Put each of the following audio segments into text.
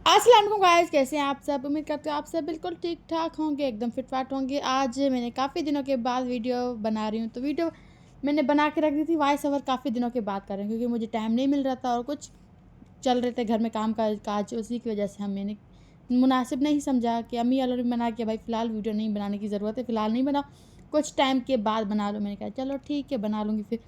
अस्सलाम वालेकुम गाइस, कैसे हैं आप सब। उम्मीद करते हो आप सब बिल्कुल ठीक ठाक होंगे, एकदम फिट फाट होंगे। आज मैंने काफ़ी दिनों के बाद वीडियो बना रही हूँ। तो वीडियो मैंने बना के रख दी थी, वॉइस ओवर काफ़ी दिनों के बाद कर रही हूँ क्योंकि मुझे टाइम नहीं मिल रहा था और कुछ चल रहे थे घर में काम काज, उसी की वजह से मैंने मुनासिब नहीं समझा कि अम्मी वालों ने मना किया भाई फ़िलहाल वीडियो नहीं बनाने की ज़रूरत है, फ़िलहाल नहीं बना, कुछ टाइम के बाद बना लो। मैंने कहा चलो ठीक है बना लूँगी। फिर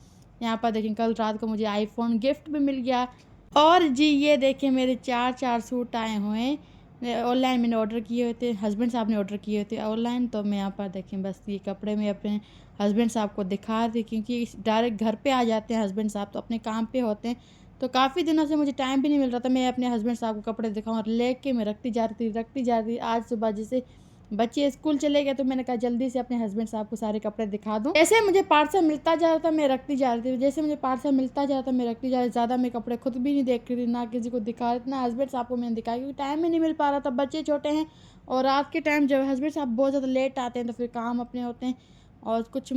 यहाँ पर देखें कल रात को मुझे आईफोन गिफ्ट भी मिल गया। और जी ये देखिए मेरे चार सूट आए हुए हैं, ऑनलाइन मैंने ऑर्डर किए हुए थे, हस्बैंड साहब ने ऑर्डर किए हुए थे ऑनलाइन। तो मैं यहाँ पर देखें बस ये कपड़े मैं अपने हस्बैंड साहब को दिखा रही, क्योंकि डायरेक्ट घर पे आ जाते हैं हस्बैंड साहब, तो अपने काम पे होते हैं। तो काफ़ी दिनों से मुझे टाइम भी नहीं मिल रहा था मैं अपने हस्बैंड साहब को कपड़े दिखाऊँ, और लेके मैं रखती जा रही थी। आज सुबह जैसे बच्चे स्कूल चले गए तो मैंने कहा जल्दी से अपने हस्बैंड साहब को सारे कपड़े दिखा दूँ। जैसे मुझे पार्सल मिलता जा रहा था मैं रखती जा रही थी, जैसे मुझे पार्सल मिलता जा रहा था मैं रखती जा रही थी। ज़्यादा मैं कपड़े खुद भी नहीं देख रही थी, ना किसी को दिखा रही थी, ना हस्बैंड साहब को मैंने दिखाया क्योंकि टाइम ही नहीं मिल पा रहा था। बच्चे छोटे हैं और रात के टाइम जब हस्बैंड साहब बहुत ज़्यादा लेट आते हैं तो फिर काम अपने होते हैं और कुछ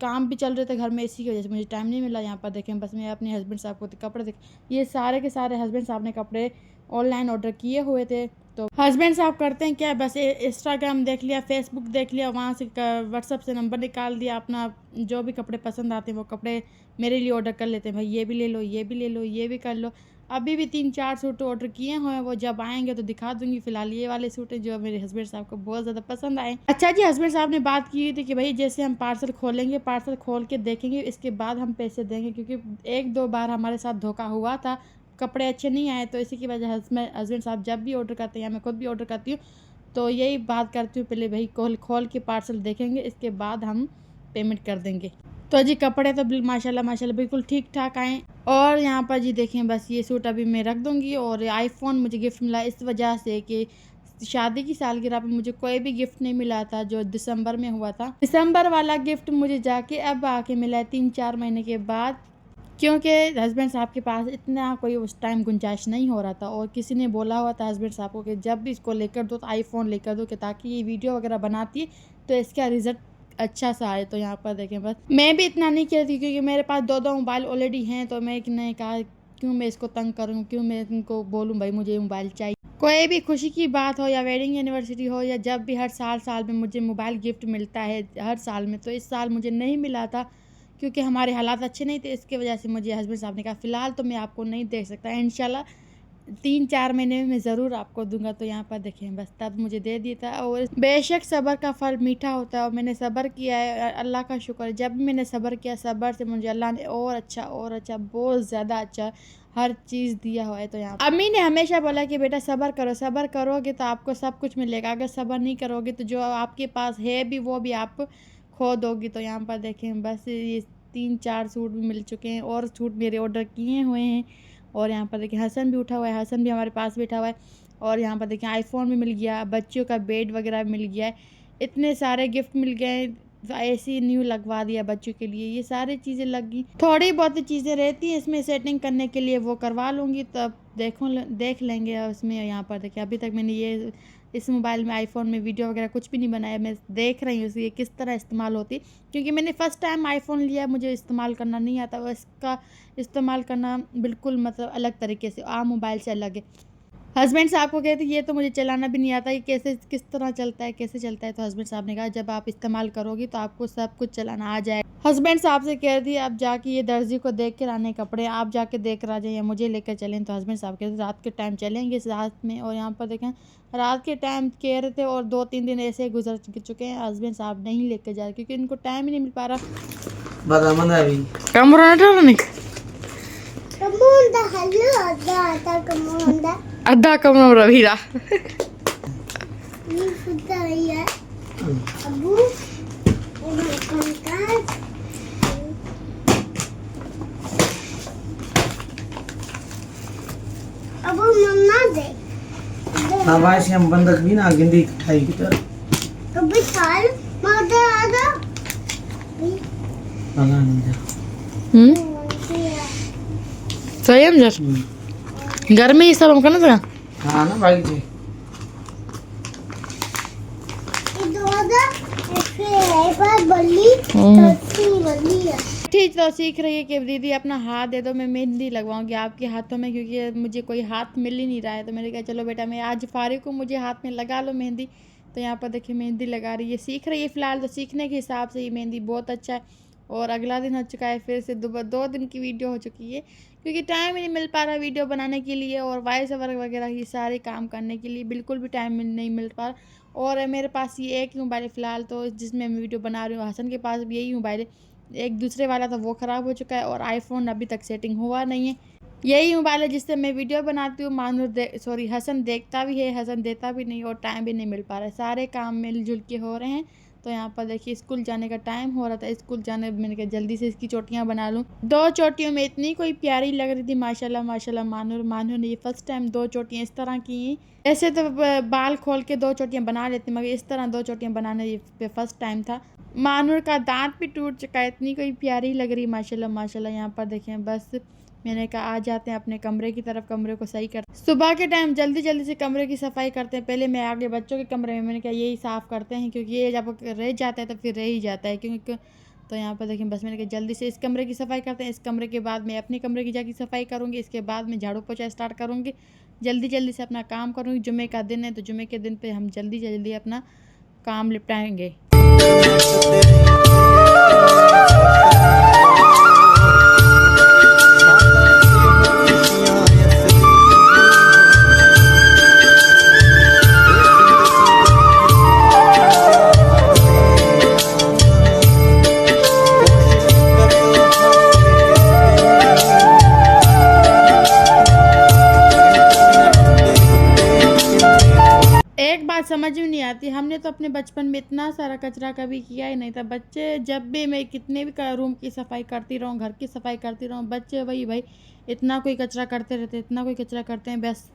काम भी चल रहे थे घर में, इसी की वजह से मुझे टाइम नहीं मिला। यहाँ पर देखें बस मैं अपने हस्बैंड साहब को कपड़े देख, ये सारे के सारे हस्बैंड साहब ने कपड़े ऑनलाइन ऑर्डर किए हुए थे। तो हस्बैंड साहब करते हैं क्या, बस इंस्टाग्राम देख लिया, फेसबुक देख लिया, वहाँ से व्हाट्सअप से नंबर निकाल दिया, अपना जो भी कपड़े पसंद आते हैं वो कपड़े मेरे लिए ऑर्डर कर लेते हैं। भाई ये भी ले लो, ये भी ले लो, ये भी कर लो। अभी भी 3-4 सूट ऑर्डर किए हुए हैं, वो जब आएंगे तो दिखा दूंगी। फिलहाल ये वाले सूट हैं जो मेरे हस्बैंड साहब को बहुत ज़्यादा पसंद आए। अच्छा जी, हस्बैंड साहब ने बात की थी कि भाई जैसे हम पार्सल खोलेंगे, पार्सल खोल के देखेंगे, इसके बाद हम पैसे देंगे, क्योंकि 1-2 बार हमारे साथ धोखा हुआ था, कपड़े अच्छे नहीं आए। तो इसी की वजह हस्बैंड साहब जब भी ऑर्डर करते हैं या मैं खुद भी ऑर्डर करती हूँ तो यही बात करती हूँ, पहले भाई खोल के पार्सल देखेंगे, इसके बाद हम पेमेंट कर देंगे। तो जी कपड़े तो माशाल्लाह बिल्कुल ठीक ठाक आए। और यहाँ पर जी देखें बस ये सूट अभी मैं रख दूँगी। और आईफोन मुझे गिफ्ट मिला इस वजह से कि शादी की सालगिरह पे मुझे कोई भी गिफ्ट नहीं मिला था जो दिसंबर में हुआ था। दिसंबर वाला गिफ्ट मुझे जाके अब आके मिला है 3-4 महीने के बाद, क्योंकि हस्बैंड साहब के पास इतना कोई उस टाइम गुंजाइश नहीं हो रहा था। और किसी ने बोला हुआ था हस्बैंड साहब को कि जब भी इसको लेकर दो तो आईफोन लेकर दो, कि ताकि ये वीडियो वगैरह बनाती है तो इसका रिज़ल्ट अच्छा सा आए। तो यहाँ पर देखें बस मैं भी इतना नहीं किया थी क्योंकि मेरे पास 2 मोबाइल ऑलरेडी हैं। तो मैं ने कहा क्यों मैं इसको तंग करूँ, क्यों मैं इनको बोलूँ भाई मुझे मोबाइल चाहिए। कोई भी खुशी की बात हो या वेडिंग एनिवर्सरी हो या जब भी हर साल में मुझे मोबाइल गिफ्ट मिलता है हर साल में, तो इस साल मुझे नहीं मिला था क्योंकि हमारे हालात अच्छे नहीं थे। इसके वजह से मुझे हस्बैंड साहब ने कहा फ़िलहाल तो मैं आपको नहीं दे सकता, इंशाल्लाह 3-4 महीने में मैं ज़रूर आपको दूंगा। तो यहाँ पर देखें बस तब मुझे दे दिया था। और बेशक सब्र का फल मीठा होता है और मैंने सब्र किया है, अल्लाह का शुक्र है। जब भी मैंने सब्र किया, सब्र से मुझे अल्लाह ने और अच्छा बहुत ज़्यादा अच्छा हर चीज़ दिया हुआ है। तो यहाँ अम्मी ने हमेशा बोला कि बेटा सब्र करोगे तो आपको सब कुछ मिलेगा, अगर सब्र नहीं करोगे तो जो आपके पास है भी वो भी आप खो दोगी। तो यहाँ पर देखें बस ये 3-4 सूट भी मिल चुके हैं और सूट मेरे ऑर्डर किए हुए हैं। और यहाँ पर देखिए हसन भी उठा हुआ है, हसन भी हमारे पास बैठा हुआ है। और यहाँ पर देखिए आईफोन भी मिल गया, बच्चों का बेड वगैरह मिल गया है, इतने सारे गिफ्ट मिल गए। ऐसी न्यू लगवा दिया बच्चों के लिए, ये सारी चीज़ें लगी। थोड़ी बहुत चीज़ें रहती हैं इसमें सेटिंग करने के लिए, वो करवा लूँगी तब देख लेंगे उसमें। यहाँ पर देखिए अभी तक मैंने ये इस मोबाइल में आईफोन में वीडियो वगैरह कुछ भी नहीं बनाया, मैं देख रही हूँ ये किस तरह इस्तेमाल होती, क्योंकि मैंने फ़र्स्ट टाइम आईफोन लिया, मुझे इस्तेमाल करना नहीं आता। और इसका इस्तेमाल करना बिल्कुल मतलब अलग तरीके से, आम मोबाइल से अलग है। हस्बैंड साहब को कहते ये तो मुझे चलाना भी नहीं आता, ये कैसे किस तरह चलता है, कैसे चलता है। तो हस्बैंड साहब ने कहा जब आप इस्तेमाल करोगी तो आपको सब कुछ चलाना आ जाए। हस्बैंड साहब से कह दी आप जाके ये दर्जी को देख कर आने कपड़े, आप जाके देख कर आ जाए या मुझे लेकर चलें। तो हस्बैंड साहब कहते रात के टाइम चलेंगे साथ में। और यहाँ पर देखें रात के टाइम कह रहे थे और 2-3 दिन ऐसे गुजर चुके हैं, हस्बैंड साहब नहीं लेकर जा रहे क्योंकि इनको टाइम ही नहीं मिल पा रहा। अद्धा कमरा रवीरा अब मम्मा दे शाबाश हम बंदक भी ना गिंदी खाई की तरह कभी साल मदर आदा पता नहीं जा सही हम जर घर में ये सब हम करना था। हाँ ना भाई जी ये दो आदा ऐसे है पर बल्ली तो बल्ली है। ठीक तो सीख रही है कि दीदी अपना हाथ दे दो, मैं मेहंदी लगवाऊंगी आपके हाथों में, क्योंकि मुझे कोई हाथ मिल ही नहीं रहा है। तो मैंने कहा चलो बेटा मैं आज फारिग हूँ, मुझे हाथ में लगा लो मेहंदी। तो यहाँ पर देखिए मेहंदी लगा रही है, सीख रही है फ़िलहाल। तो सीखने के हिसाब से ये मेहंदी बहुत अच्छा है। और अगला दिन हो चुका है, फिर से 2 दिन की वीडियो हो चुकी है, क्योंकि टाइम ही नहीं मिल पा रहा वीडियो बनाने के लिए और वॉइस ओवर वगैरह ये सारे काम करने के लिए बिल्कुल भी टाइम नहीं मिल पा रहा। और मेरे पास ये एक ही मोबाइल है फ़िलहाल, तो जिसमें मैं वीडियो बना रही हूँ। हसन के पास भी यही मोबाइल है, एक दूसरे वाला था वो ख़राब हो चुका है, और आईफोन अभी तक सेटिंग हुआ नहीं है। यही मोबाइल है जिससे मैं वीडियो बनाती हूँ। हसन देखता भी है, हसन देता भी नहीं, और टाइम भी नहीं मिल पा रहा है। सारे काम मिलजुल के हो रहे हैं। तो यहाँ पर देखिए स्कूल जाने का टाइम हो रहा था, स्कूल जाने मैंने कहा जल्दी से इसकी चोटियाँ बना लूँ। 2 चोटियों में इतनी कोई प्यारी लग रही थी माशाल्लाह माशाल्लाह। मानूर ने ये फर्स्ट टाइम 2 चोटियाँ इस तरह की हैं। ऐसे तो बाल खोल के 2 चोटियाँ बना लेती, मगर इस तरह 2 चोटियाँ बनाना ये फर्स्ट टाइम था। मानूर का दांत भी टूट चुका है, इतनी कोई प्यारी लग रही माशाल्लाह माशाल्लाह। यहाँ पर देखें, बस मैंने कहा आ जाते हैं अपने कमरे की तरफ, कमरे को सही कर। सुबह के टाइम जल्दी जल्दी से कमरे की सफाई करते हैं। पहले मैं आगे बच्चों के कमरे में, मैंने कहा यही साफ़ करते हैं, क्योंकि ये जब रह जाता है तो फिर रह ही जाता है, क्योंकि तो यहाँ पर देखें बस मैंने कहा जल्दी से इस कमरे की सफाई करते हैं। इस कमरे के बाद मैं अपने कमरे की जाके सफाई करूँगी, इसके बाद मैं झाड़ू पोछा स्टार्ट करूँगी, जल्दी जल्दी से अपना काम करूँगी। जुम्मे का दिन है, तो जुम्मे के दिन पर हम जल्दी जल्दी अपना काम निपटाएंगे। एक बात समझ में नहीं आती, हमने तो अपने बचपन में इतना सारा कचरा कभी किया ही नहीं था। बच्चे जब भी मैं कितने भी रूम की सफाई करती रहूँ, घर की सफाई करती रहूँ, बच्चे वही भाई इतना कोई कचरा करते रहते, इतना कोई कचरा करते हैं। बस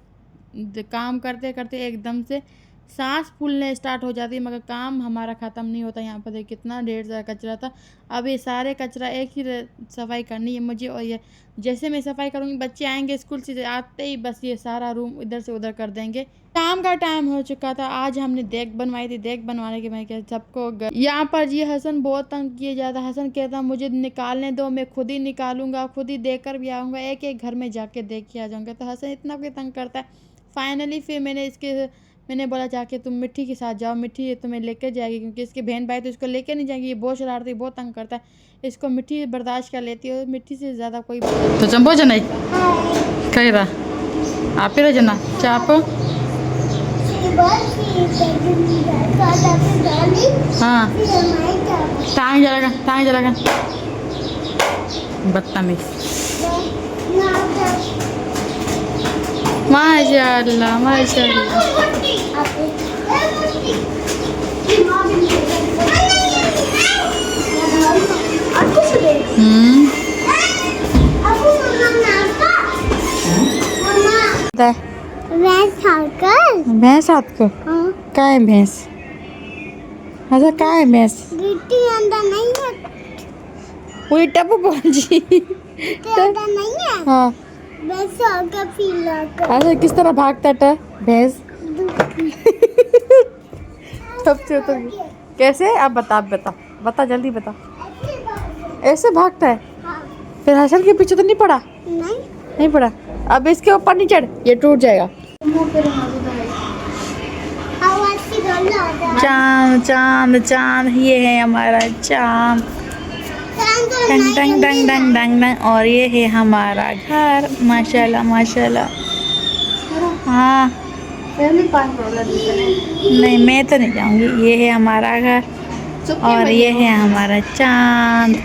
काम करते करते एकदम से सांस फूलने स्टार्ट हो जाती है, मगर काम हमारा ख़त्म नहीं होता। यहाँ पर देखिए कितना ढेर सारा कचरा था। अब ये सारे कचरा एक ही सफाई करनी है मुझे, और ये जैसे मैं सफाई करूँगी बच्चे आएंगे स्कूल से, आते ही बस ये सारा रूम इधर से उधर कर देंगे। शाम का टाइम हो चुका था। आज हमने देग बनवाई थी, देग बनवाने के मैं क्या सबको यहाँ पर ये हसन बहुत तंग किए जाता। हसन कहता मुझे निकालने दो, मैं खुद ही निकालूंगा, खुद ही देकर भी आऊँगा, एक एक घर में जाके देख के आ जाऊँगा। तो हसन इतना कोई तंग करता है। फाइनली फिर मैंने बोला जाके तुम मिट्टी के साथ जाओ, मिट्टी तुम्हें लेकर जाएगी, क्योंकि इसके बहन भाई तो इसको लेकर नहीं जाएंगे। ये बहुत शरारती, बहुत तंग करता है, इसको मिट्टी बर्दाश्त कर लेती है, मिट्टी से ज़्यादा कोई। तो चंबो जना कह रहा आप ही जना चाप। हाँ टांग जलागा बदतमीज। माशाअल्लाह माशाअल्लाह। भैंस हाथ को का है भैंस? अच्छा का है भैंस? अंदर नहीं है, वही टप्पू पहुंची अंदर नहीं है। हाँ भैंस आकर पीला कर। अच्छा किस तरह भागता है भैंस? सबसे तो कैसे? अब बता जल्दी बता। ऐसे भागता है? हाँ। फिर हसन के पीछे तो नहीं पड़ा? नहीं पड़ा। अब इसके ऊपर नहीं चढ़, ये टूट जाएगा। चांद चांद चांद, ये है हमारा चांद। डंग डंग डंग डंग डंग डंग। और ये है हमारा घर। माशाल्लाह माशाल्लाह। हाँ नहीं मैं तो नहीं जाऊंगी। ये है हमारा घर और ये है हमारा चांद।